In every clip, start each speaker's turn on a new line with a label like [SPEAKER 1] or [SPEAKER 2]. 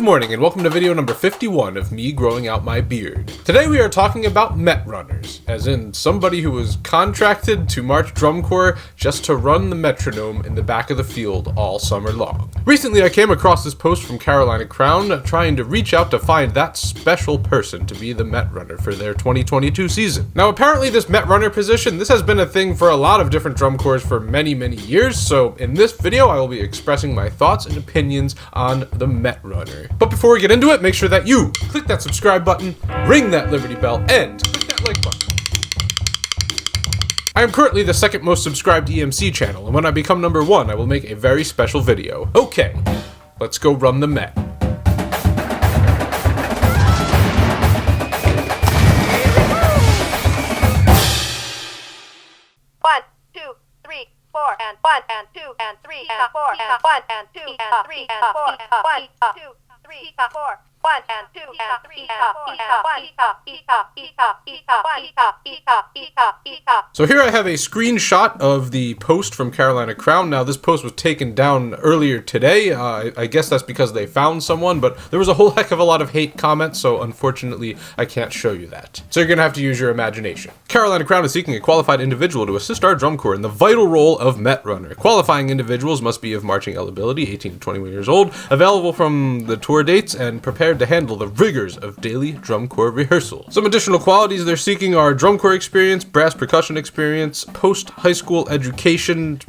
[SPEAKER 1] morning and welcome to video number 51 of me growing out my beard. Today we are talking about Met runners, as in somebody who was contracted to march drum corps just to run the metronome in the back of the field all summer long. Recently I came across this post from Carolina Crown trying to reach out to find that special person to be the Met runner for their 2022 season. Now apparently this Met runner position, this has been a thing for a lot of different drum corps for many years, so in this video I will be expressing my thoughts and opinions on the Met runner. But before we get into it, make sure that you click that subscribe button, ring that Liberty bell, and click that like button. I am currently the second most subscribed EMC channel, and when I become number 1, I will make a very special video. Okay, let's go run the Met.
[SPEAKER 2] One, two, three, four, and 1 and 2 and 3 and 4 and 1 and 2 and 3 and 4 1, 2, 3, 4 1 and 2 and 3 and 4 and 1.
[SPEAKER 1] So here I have a screenshot of the post from Carolina Crown. Now this post was taken down earlier today. I guess that's because they found someone, but there was a whole heck of a lot of hate comments, so unfortunately I can't show you that. So you're gonna have to use your imagination. Carolina Crown is seeking a qualified individual to assist our drum corps in the vital role of Met runner. Qualifying individuals must be of marching eligibility, 18 to 21 years old, available from the tour dates, and prepared to handle the rigors of daily drum corps rehearsal. Some additional qualities they're seeking are drum corps experience, brass percussion experience, post-high school education,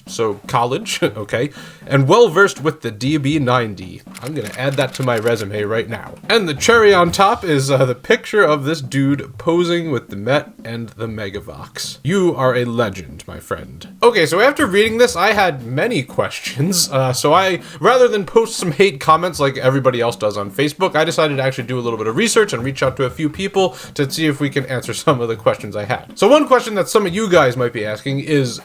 [SPEAKER 1] so college, okay, and well-versed with the DB90. I'm gonna add that to my resume right now. And the cherry on top is the picture of this dude posing with the Met and the Megavox. You are a legend, my friend. Okay, so after reading this, I had many questions, so I, rather than post some hate comments like everybody else does on Facebook, I decided to actually do a little bit of research and reach out to a few people to see if we can answer some of the questions I had. So one question that some of you guys might be asking is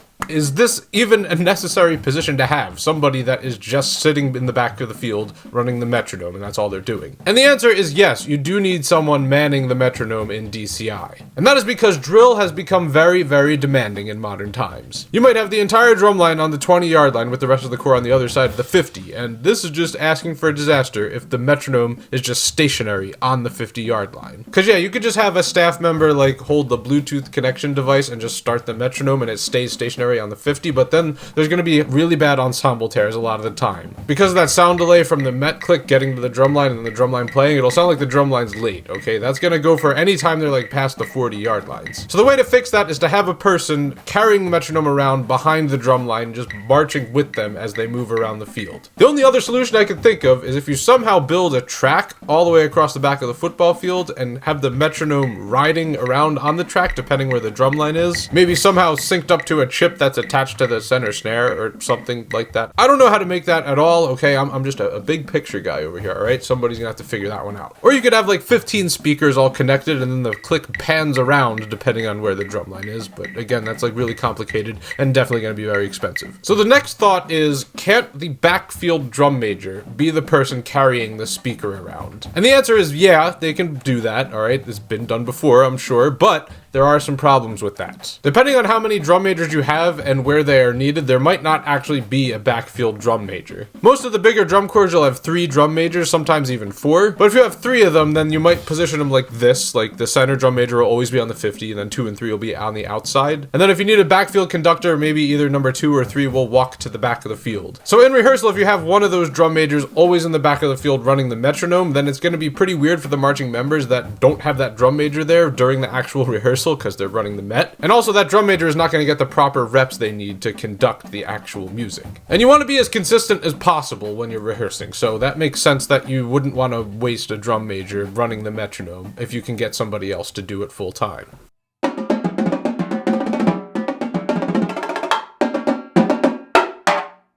[SPEAKER 1] this even a necessary position to have? Somebody that is just sitting in the back of the field running the metronome and that's all they're doing? And the answer is yes, you do need someone manning the metronome in DCI. And that is because drill has become very demanding in modern times. You might have the entire drum line on the 20-yard line with the rest of the corps on the other side of the 50, and this is just asking for a disaster if the metronome is just stationary on the 50-yard line. Cause yeah, you could just have a staff member like hold the Bluetooth connection device and just start the metronome and it stays stationary on the 50, but then there's going to be really bad ensemble tears a lot of the time. Because of that sound delay from the Met click getting to the drum line and then the drum line playing, it'll sound like the drum line's late, okay? That's going to go for any time they're like past the 40-yard lines. So the way to fix that is to have a person carrying the metronome around behind the drum line, just marching with them as they move around the field. The only other solution I could think of is if you somehow build a track all the way across the back of the football field and have the metronome riding around on the track depending where the drum line is. Maybe somehow synced up to a chip that's attached to the center snare or something like that. I don't know how to make that at all, okay? I'm just a big picture guy over here, alright? Somebody's gonna have to figure that one out. Or you could have like 15 speakers all connected and then the click pans around depending on where the drum line is, but again, that's like really complicated and definitely gonna be very expensive. So the next thought is, can't the backfield drum major be the person carrying the speaker around? And the answer is yeah, they can do that, alright? It's been done before, I'm sure, but there are some problems with that. Depending on how many drum majors you have and where they are needed, there might not actually be a backfield drum major. Most of the bigger drum corps you'll have 3 drum majors, sometimes even 4. But if you have 3 of them, then you might position them like this, like the center drum major will always be on the 50, and then 2 and 3 will be on the outside. And then if you need a backfield conductor, maybe either number 2 or 3 will walk to the back of the field. So in rehearsal, if you have one of those drum majors always in the back of the field running the metronome, then it's going to be pretty weird for the marching members that don't have that drum major there during the actual rehearsal because they're running the Met. And also that drum major is not going to get the proper reps they need to conduct the actual music. And you want to be as consistent as possible when you're rehearsing, so that makes sense that you wouldn't want to waste a drum major running the metronome if you can get somebody else to do it full time.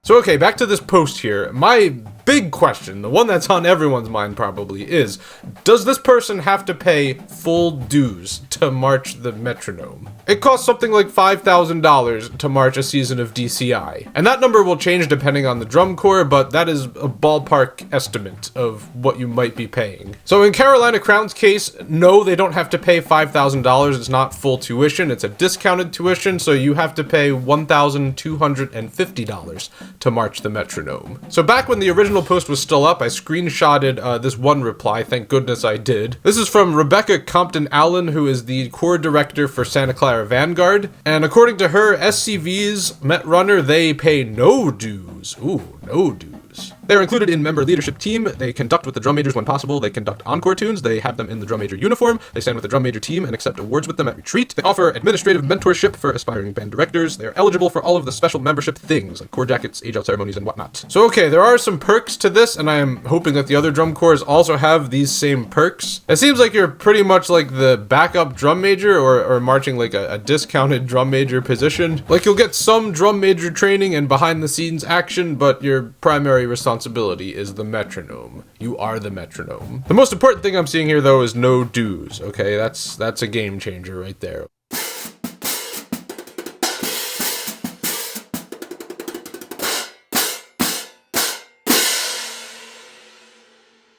[SPEAKER 1] So okay, back to this post here. My big question, the one that's on everyone's mind probably, is does this person have to pay full dues to march the metronome. It costs something like $5,000 to march a season of DCI. And that number will change depending on the drum corps, but that is a ballpark estimate of what you might be paying. So in Carolina Crown's case, no, they don't have to pay $5,000. It's not full tuition. It's a discounted tuition, so you have to pay $1,250 to march the metronome. So back when the original post was still up, I screenshotted this one reply. Thank goodness I did. This is from Rebecca Compton Allen, who is the corps director for Santa Clara Vanguard. And according to her, SCV's Met Runner, they pay no dues. Ooh, no dues. They're included in member leadership team. They conduct with the drum majors when possible. They conduct encore tunes. They have them in the drum major uniform. They stand with the drum major team and accept awards with them at retreat. They offer administrative mentorship for aspiring band directors. They're eligible for all of the special membership things, like corps jackets, age-out ceremonies, and whatnot. So okay, there are some perks to this, and I am hoping that the other drum corps also have these same perks. It seems like you're pretty much like the backup drum major or marching like a discounted drum major position. Like you'll get some drum major training and behind-the-scenes action, but your primary responsibility is the metronome. You are the metronome. The most important thing I'm seeing here, though, is no dues, okay? That's a game changer right there.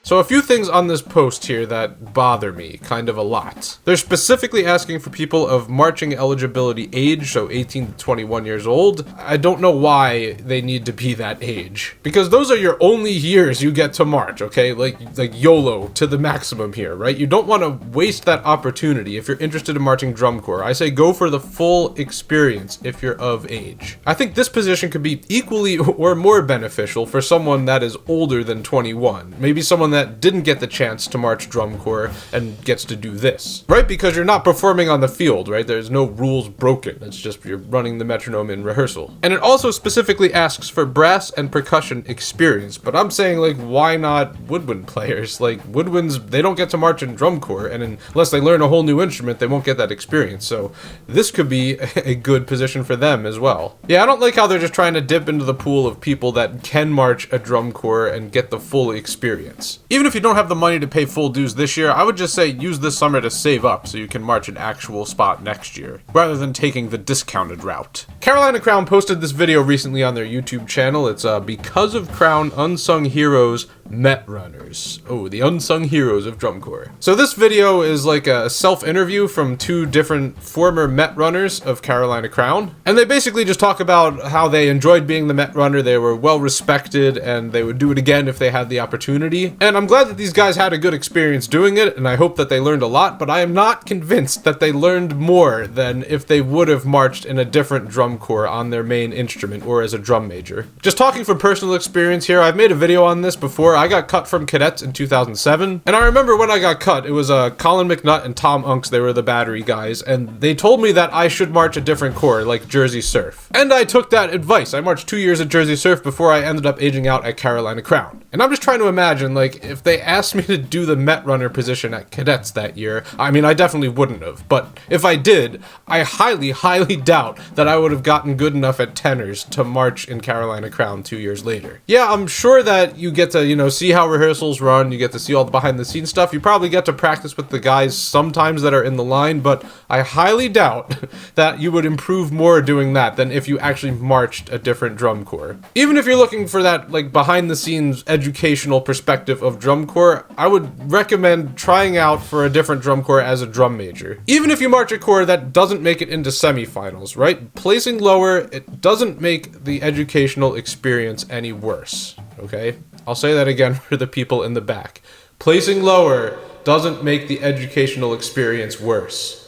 [SPEAKER 1] So a few things on this post here that bother me kind of a lot. They're specifically asking for people of marching eligibility age, so 18 to 21 years old. I don't know why they need to be that age, because those are your only years you get to march, okay? Like YOLO to the maximum here, right? You don't want to waste that opportunity if you're interested in marching drum corps. I say go for the full experience if you're of age. I think this position could be equally or more beneficial for someone that is older than 21. Maybe someone that didn't get the chance to march drum corps and gets to do this, right? Because you're not performing on the field, right? There's no rules broken. It's just you're running the metronome in rehearsal. And it also specifically asks for brass and percussion experience, but I'm saying, like, why not woodwind players? Like, woodwinds, they don't get to march in drum corps, and unless they learn a whole new instrument, they won't get that experience. So this could be a good position for them as well. Yeah, I don't like how they're just trying to dip into the pool of people that can march a drum corps and get the full experience. Even if you don't have the money to pay full dues this year, I would just say use this summer to save up so you can march an actual spot next year, rather than taking the discounted route. Carolina Crown posted this video recently on their YouTube channel. It's Because of Crown Unsung Heroes Met Runners. Oh, the unsung heroes of drum corps. So this video is like a self-interview from two different former Met Runners of Carolina Crown. And they basically just talk about how they enjoyed being the Met Runner, they were well respected, and they would do it again if they had the opportunity. And I'm glad that these guys had a good experience doing it, and I hope that they learned a lot, but I am not convinced that they learned more than if they would have marched in a different drum corps on their main instrument or as a drum major. Just talking from personal experience here, I've made a video on this before. I got cut from cadets in 2007, and I remember when I got cut, it was Colin McNutt and Tom Unks, they were the battery guys, and they told me that I should march a different corps, like Jersey Surf. And I took that advice. I marched 2 years at Jersey Surf before I ended up aging out at Carolina Crown. And I'm just trying to imagine, like, if they asked me to do the Met Runner position at cadets that year, I mean, I definitely wouldn't have, but if I did, I highly, highly doubt that I would have gotten good enough at tenors to march in Carolina Crown 2 years later. Yeah, I'm sure that you get to, see how rehearsals run, you get to see all the behind-the-scenes stuff, you probably get to practice with the guys sometimes that are in the line, but I highly doubt that you would improve more doing that than if you actually marched a different drum corps. Even if you're looking for that, like, behind-the-scenes educational perspective of drum corps, I would recommend trying out for a different drum corps as a drum major. Even if you march a corps that doesn't make it into semifinals, right? Placing lower, it doesn't make the educational experience any worse, okay? I'll say that again for the people in the back. Placing lower doesn't make the educational experience worse.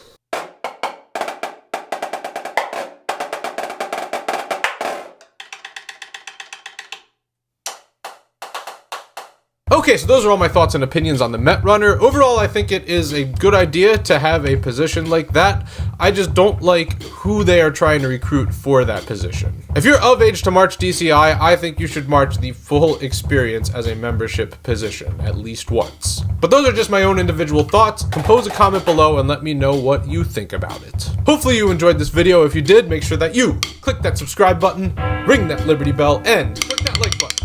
[SPEAKER 1] Okay, so those are all my thoughts and opinions on the Met Runner. Overall, I think it is a good idea to have a position like that. I just don't like who they are trying to recruit for that position. If you're of age to march DCI, I think you should march the full experience as a membership position, at least once. But those are just my own individual thoughts. Compose a comment below and let me know what you think about it. Hopefully you enjoyed this video. If you did, make sure that you click that subscribe button, ring that Liberty Bell, and click that like button.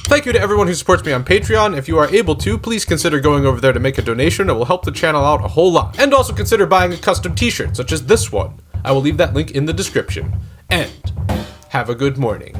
[SPEAKER 1] Thank you to everyone who supports me on Patreon. If you are able to, please consider going over there to make a donation. It will help the channel out a whole lot. And also consider buying a custom t-shirt, such as this one. I will leave that link in the description. And have a good morning.